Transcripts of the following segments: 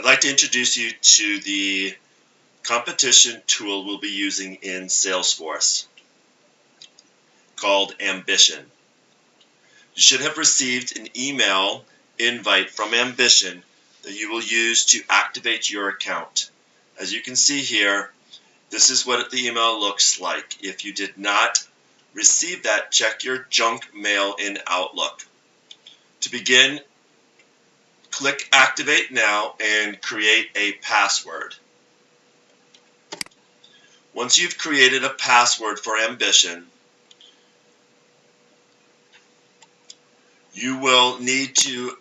I'd like to introduce you to the competition tool we'll be using in Salesforce called Ambition. You should have received an email invite from Ambition that you will use to activate your account. As you can see here, this is what the email looks like. If you did not receive that, check your junk mail in Outlook. To begin, click Activate Now and create a password. Once you've created a password for Ambition, you will need to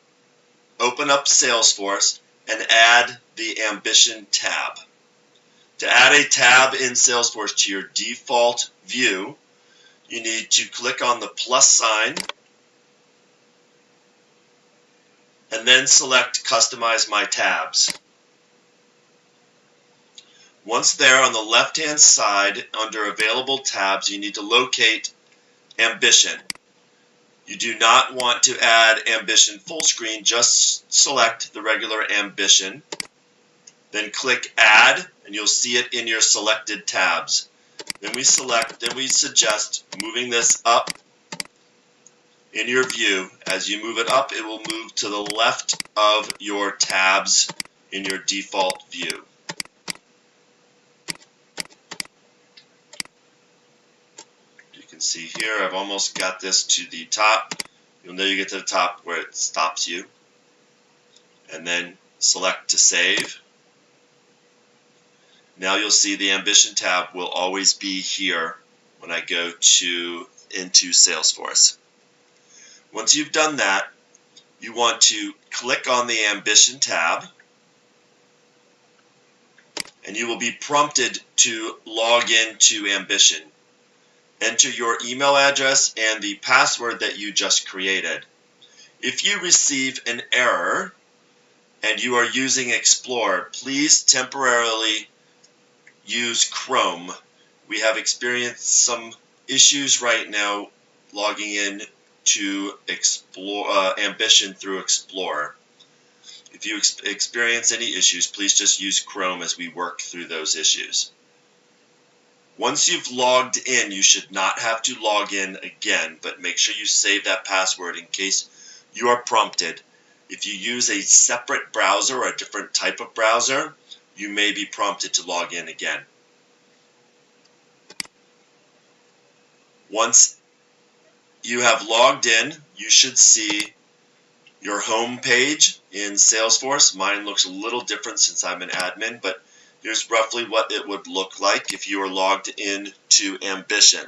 open up Salesforce and add the Ambition tab. To add a tab in Salesforce to your default view, you need to click on the plus sign and then select Customize My Tabs. Once there, on the left-hand side under Available Tabs, you need to locate Ambition. You do not want to add Ambition full screen, just select the regular Ambition. Then click Add, and you'll see it in your selected tabs. Then we suggest moving this up in your view. As you move it up, it will move to the left of your tabs in your default view. You can see here, I've almost got this to the top. You'll know you get to the top where it stops you. And then select to save. Now you'll see the Ambition tab will always be here when I go into Salesforce. Once you've done that, you want to click on the Ambition tab, and you will be prompted to log into Ambition. Enter your email address and the password that you just created. If you receive an error and you are using Explorer, please temporarily use Chrome. We have experienced some issues right now logging in to Ambition through Explorer. If you experience any issues, please just use Chrome as we work through those issues. Once you've logged in, you should not have to log in again, but make sure you save that password in case you are prompted. If you use a separate browser or a different type of browser, you may be prompted to log in again. Once you have logged in, you should see your home page in Salesforce. Mine looks a little different since I'm an admin, but here's roughly what it would look like if you were logged in to Ambition.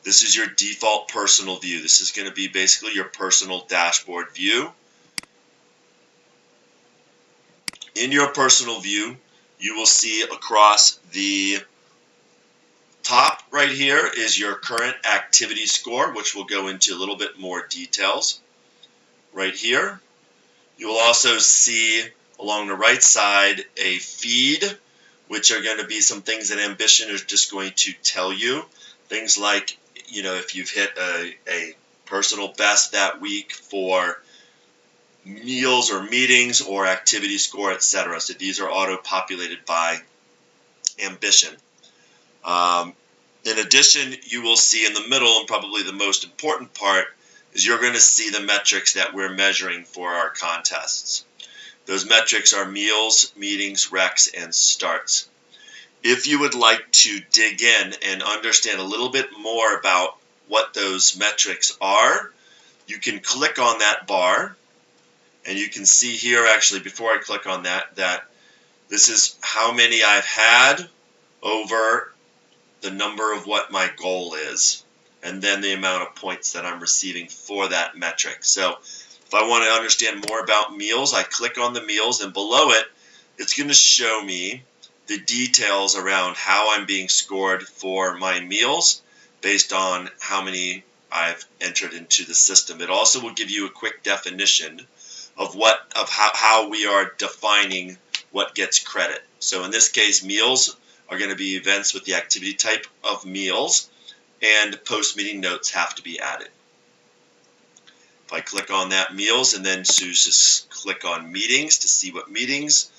This is your default personal view. This is going to be basically your personal dashboard view. In your personal view, you will see across the top right here is your current activity score, which we'll go into a little bit more details. Right here, you will also see along the right side a feed, which are going to be some things that Ambition is just going to tell you. Things like, if you've hit a personal best that week for meals or meetings or activity score, etc. So these are auto-populated by Ambition. In addition, you will see in the middle, and probably the most important part, is you're going to see the metrics that we're measuring for our contests. Those metrics are meals, meetings, recs, and starts. If you would like to dig in and understand a little bit more about what those metrics are, you can click on that bar, and you can see here, actually, before I click on that this is how many I've had over the number of what my goal is, and then the amount of points that I'm receiving for that metric. So if I want to understand more about meals, I click on the meals, and below it, it's going to show me the details around how I'm being scored for my meals based on how many I've entered into the system. It also will give you a quick definition of how we are defining what gets credit. So in this case, meals are going to be events with the activity type of meals, and post-meeting notes have to be added. If I click on that meals and then just click on meetings to see what meetings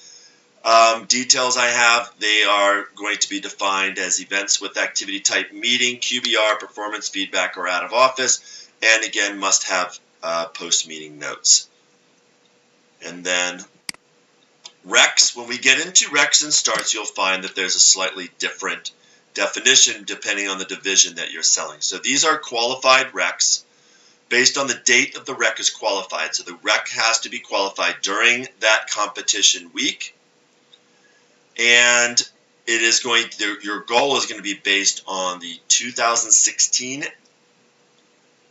details I have, they are going to be defined as events with activity type meeting, QBR, performance feedback, or out of office, and again must have post-meeting notes. And then recs, when we get into recs and starts, you'll find that there's a slightly different definition depending on the division that you're selling. So these are qualified recs based on the date of the rec is qualified. So the rec has to be qualified during that competition week. And it is going to, your goal is going to be based on the 2016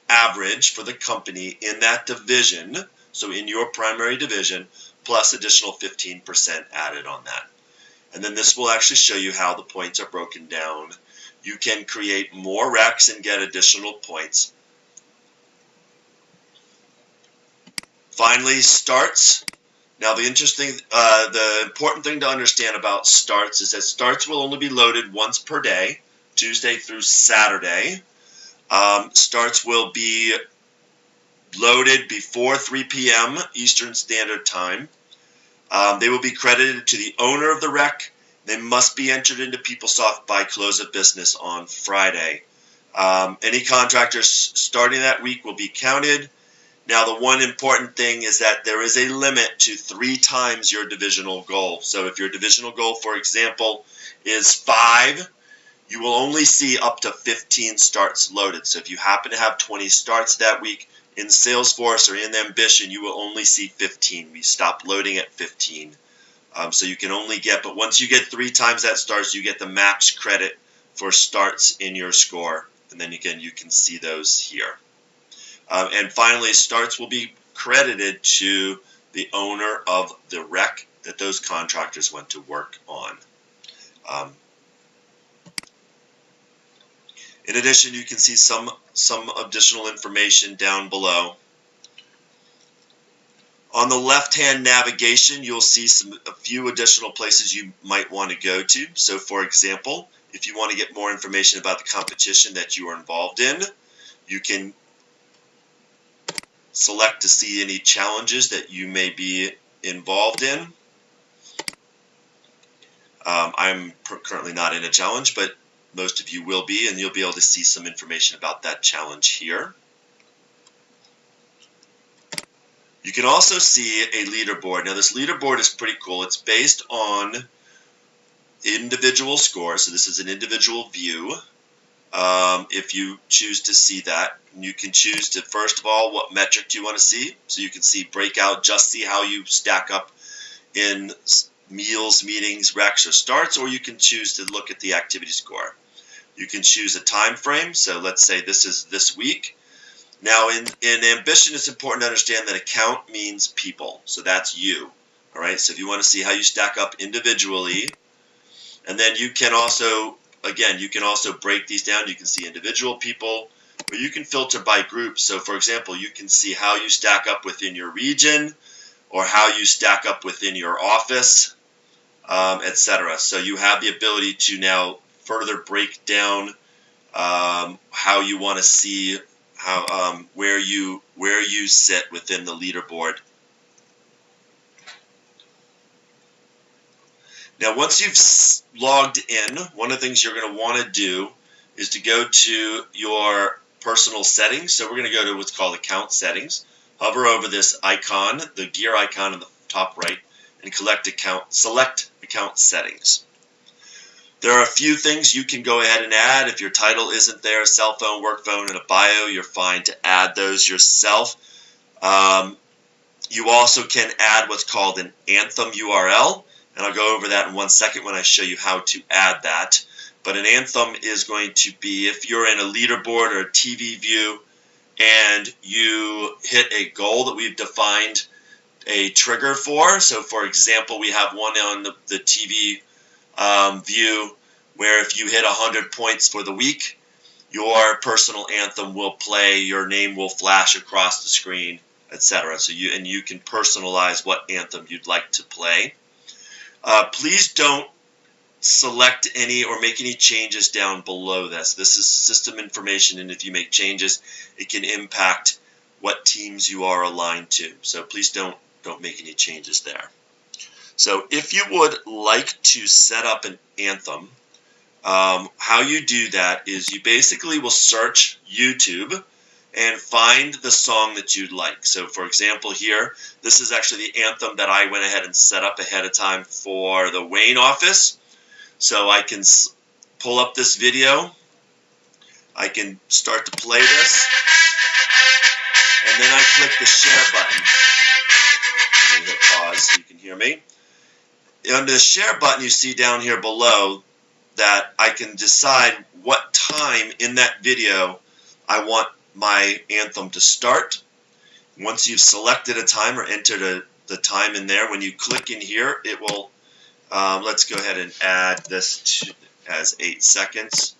average for the company in that division, so in your primary division, plus additional 15% added on that. And then this will actually show you how the points are broken down. You can create more recs and get additional points. Finally, starts. Now the important thing to understand about starts is that starts will only be loaded once per day, Tuesday through Saturday. Starts will be loaded before 3 p.m. Eastern Standard Time. They will be credited to the owner of the rec. They must be entered into PeopleSoft by close of business on Friday. Any contractors starting that week will be counted. Now, the one important thing is that there is a limit to 3 times your divisional goal. So if your divisional goal, for example, is 5, you will only see up to 15 starts loaded. So if you happen to have 20 starts that week in Salesforce or in Ambition, you will only see 15. We stop loading at 15. So you can only get, but once you get 3 times that starts, you get the max credit for starts in your score. And then again, you can see those here. And finally, starts will be credited to the owner of the rec that those contractors went to work on. In addition, you can see some additional information down below. On the left-hand navigation, you'll see a few additional places you might want to go to. So, for example, if you want to get more information about the competition that you are involved in, you can select to see any challenges that you may be involved in. I'm currently not in a challenge, but most of you will be, and you'll be able to see some information about that challenge here. You can also see a leaderboard. Now, this leaderboard is pretty cool. It's based on individual scores, so this is an individual view. If you choose to see that, you can choose to, first of all, what metric do you want to see? So you can see breakout, just see how you stack up in meals, meetings, recs, or starts, or you can choose to look at the activity score. You can choose a time frame, so let's say this is this week. Now in Ambition, it's important to understand that account means people, so that's you. All right, so if you want to see how you stack up individually, and then you can also, again, you can also break these down. You can see individual people, or you can filter by group. So for example, you can see how you stack up within your region, or how you stack up within your office, etc. So you have the ability to now further break down how you want to see how where you sit within the leaderboard. Now, once you've logged in, one of the things you're going to want to do is to go to your personal settings. So we're going to go to what's called account settings. Hover over this icon, the gear icon in the top right, and select account settings. There are a few things you can go ahead and add. If your title isn't there, cell phone, work phone, and a bio, you're fine to add those yourself. You also can add what's called an Anthem URL, and I'll go over that in 1 second when I show you how to add that. But an Anthem is going to be if you're in a leaderboard or a TV view and you hit a goal that we've defined a trigger for. So, for example, we have one on the TV view where if you hit 100 points for the week, your personal anthem will play, your name will flash across the screen, etc. So you can personalize what anthem you'd like to play. Please don't select any or make any changes down below this. This is system information, and if you make changes, it can impact what teams you are aligned to. So please don't make any changes there. So if you would like to set up an anthem, how you do that is you basically will search YouTube and find the song that you'd like. So for example here, this is actually the anthem that I went ahead and set up ahead of time for the Wayne office. So I can pull up this video, I can start to play this, and then I click the share button. Let me hit pause so you can hear me. Under the share button you see down here below that I can decide what time in that video I want my anthem to start. Once you've selected a time or entered the time in there, when you click in here, it will, let's go ahead and add this as 8 seconds.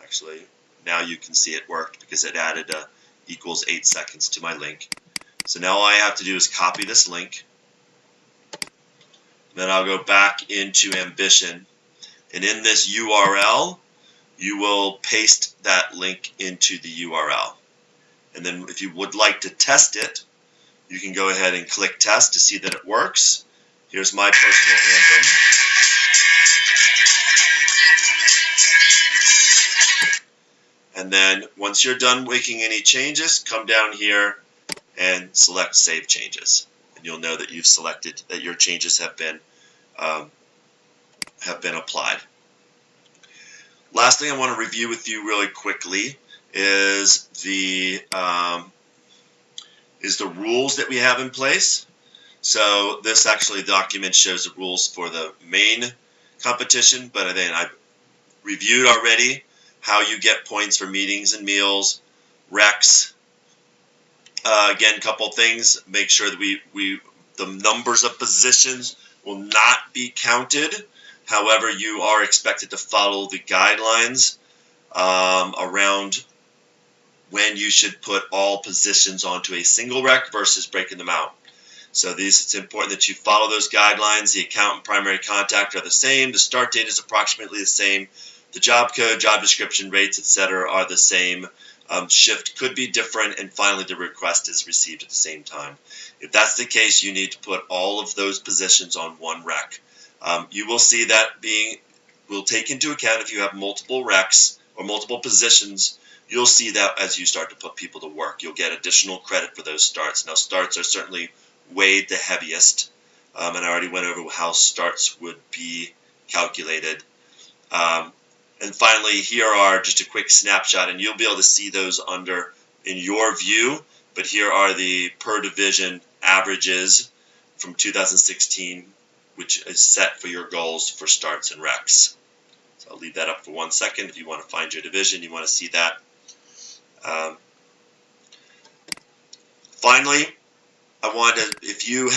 Actually, now you can see it worked because it added equals 8 seconds to my link. So now all I have to do is copy this link. Then I'll go back into Ambition, and in this URL you will paste that link into the URL. And then if you would like to test it, you can go ahead and click test to see that it works. Here's my personal anthem. And then once you're done making any changes, come down here and select Save Changes. And you'll know that you've selected that your changes have been applied. Last thing I want to review with you really quickly is the rules that we have in place. So this actually document shows the rules for the main competition, but then I've reviewed already how you get points for meetings and meals, recs. Again, a couple things. Make sure that the numbers of positions will not be counted. However, you are expected to follow the guidelines around when you should put all positions onto a single rec versus breaking them out. So it's important that you follow those guidelines. The account and primary contact are the same. The start date is approximately the same. The job code, job description, rates, etc. are the same. Shift could be different, and finally the request is received at the same time. If that's the case, you need to put all of those positions on one rec. You will see that will take into account if you have multiple recs or multiple positions. You'll see that as you start to put people to work. You'll get additional credit for those starts. Now starts are certainly weighed the heaviest, and I already went over how starts would be calculated. And finally, here are just a quick snapshot, and you'll be able to see those in your view, but here are the per division averages from 2016, which is set for your goals for starts and recs. So I'll leave that up for 1 second. If you want to find your division, you want to see that. Finally, I wanted, if you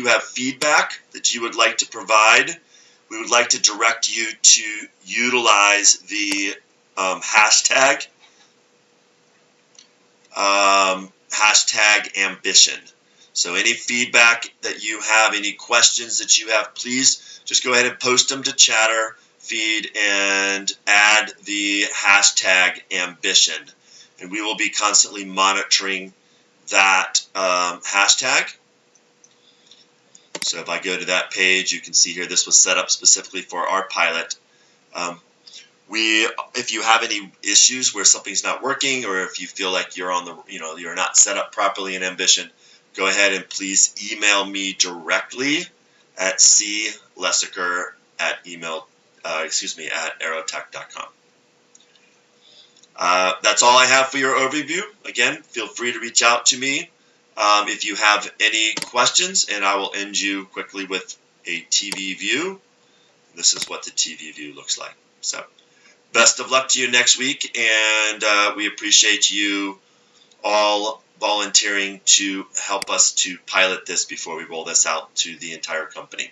have feedback that you would like to provide, we would like to direct you to utilize the hashtag ambition. So any feedback that you have, any questions that you have, please just go ahead and post them to Chatter feed and add the hashtag ambition. And we will be constantly monitoring that hashtag. So if I go to that page, you can see here this was set up specifically for our pilot. If you have any issues where something's not working, or if you feel like you're you're not set up properly in Ambition, go ahead and please email me directly at clessiker@aerotech.com. That's all I have for your overview. Again, feel free to reach out to me if you have any questions, and I will end you quickly with a TV view. This is what the TV view looks like. So, best of luck to you next week, and we appreciate you all volunteering to help us to pilot this before we roll this out to the entire company.